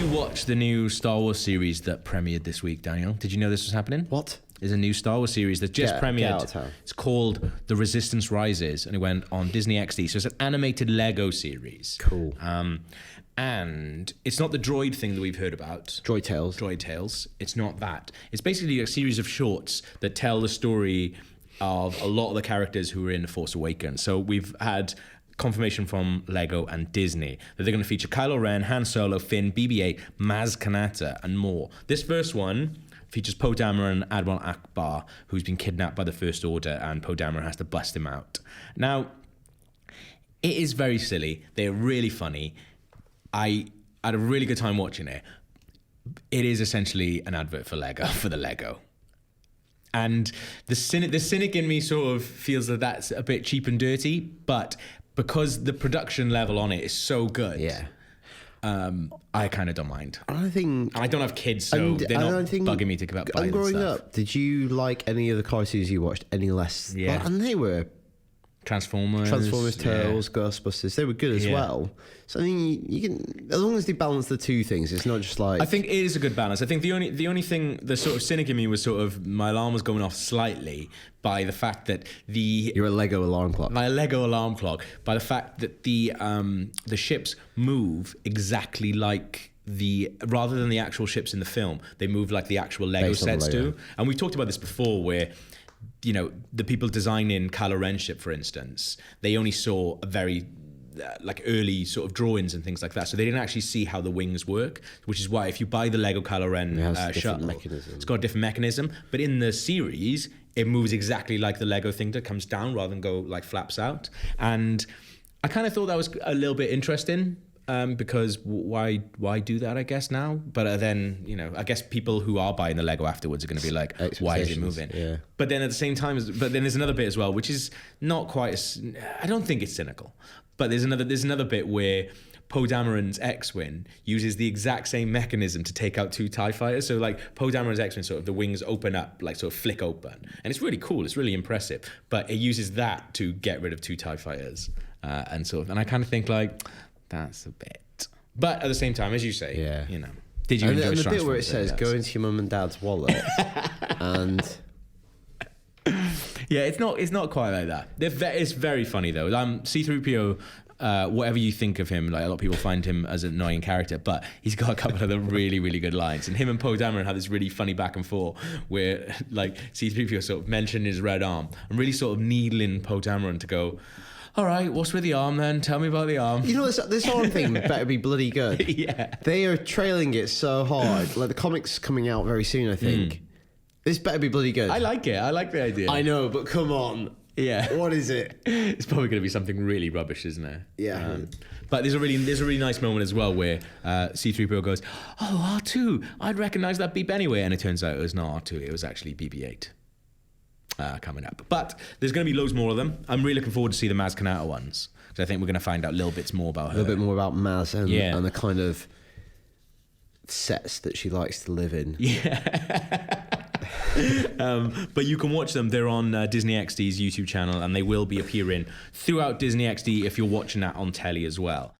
you watch the new Star Wars series that premiered this week, Daniel? Did you know this was happening? What? There's a new Star Wars series that just premiered. It's called The Resistance Rises, and it went on Disney XD. So it's an animated Lego series. Cool. And it's not the droid thing that we've heard about. Droid Tales. It's not that. It's basically a series of shorts that tell the story of a lot of the characters who were in The Force Awakens. So we've had confirmation from Lego and Disney that they're going to feature Kylo Ren, Han Solo, Finn, BB-8, Maz Kanata, and more. This first one features Poe Dameron and Admiral Akbar, who's been kidnapped by the First Order, and Poe Dameron has to bust him out. Now, it is very silly. They're really funny. I had a really good time watching it. It is essentially an advert for Lego, for the Lego. And the cynic in me sort of feels that that's a bit cheap and dirty, but because the production level on it is so good, I kind of don't mind. I don't have kids, so they're not bugging me to go out buying stuff. Growing up, did you like any of the cartoons you watched any less? Yeah. And they were... Transformers, Turtles, Ghostbusters, they were good as well. So I mean, you can, as long as they balance the two things, it's not just like... I think it is a good balance. I think the only thing, the sort of cynic in me was sort of, my alarm was going off slightly by the fact that You're a Lego alarm clock. My Lego alarm clock, by the fact that the ships move exactly like rather than the actual ships in the film, they move like the actual Lego sets do. And we've talked about this before where, you know, the people designing Kylo Ren's ship, for instance, they only saw a very like early sort of drawings and things like that, so they didn't actually see how the wings work, which is why if you buy the Lego Kylo Ren shuttle, it's got a different mechanism, but in the series it moves exactly like the Lego thing that comes down rather than go like flaps out. And I kind of thought that was a little bit interesting, because why do that, I guess, now? But then, you know, I guess people who are buying the Lego afterwards are going to be like, why is it moving? Yeah. But then at the same time, but then there's another bit as well, which is not quite as, I don't think it's cynical, but there's another bit where Poe Dameron's X-Wing uses the exact same mechanism to take out two TIE fighters. So like Poe Dameron's X-Wing, sort of the wings open up, like sort of flick open. And it's really cool, it's really impressive. But it uses that to get rid of two TIE fighters. And I kind of think like, that's a bit. But at the same time, as you say, you know, did you enjoy the bit where it says, go into your mum and dad's wallet and... Yeah, it's not quite like that. It's very funny though. C-3PO, whatever you think of him, like a lot of people find him as an annoying character, but he's got a couple of the really, really good lines. And him and Poe Dameron have this really funny back and forth where like C-3PO sort of mentioned his red arm and really sort of needling Poe Dameron to go, all right, what's with the arm then? Tell me about the arm. You know, this arm thing better be bloody good. Yeah. They are trailing it so hard. Like the comic's coming out very soon, I think. This better be bloody good. I like it. I like the idea. I know, but come on. Yeah. What is it? It's probably going to be something really rubbish, isn't it? Yeah. But there's a really nice moment as well where C-3PO goes, oh, R2, I'd recognize that beep anyway. And it turns out it was not R2, it was actually BB-8. Coming up. But there's going to be loads more of them. I'm really looking forward to see the Maz Kanata ones, because I think we're going to find out little bits more about her. A little bit more about Maz and the kind of sets that she likes to live in. Yeah. But you can watch them. They're on Disney XD's YouTube channel, and they will be appearing throughout Disney XD if you're watching that on telly as well.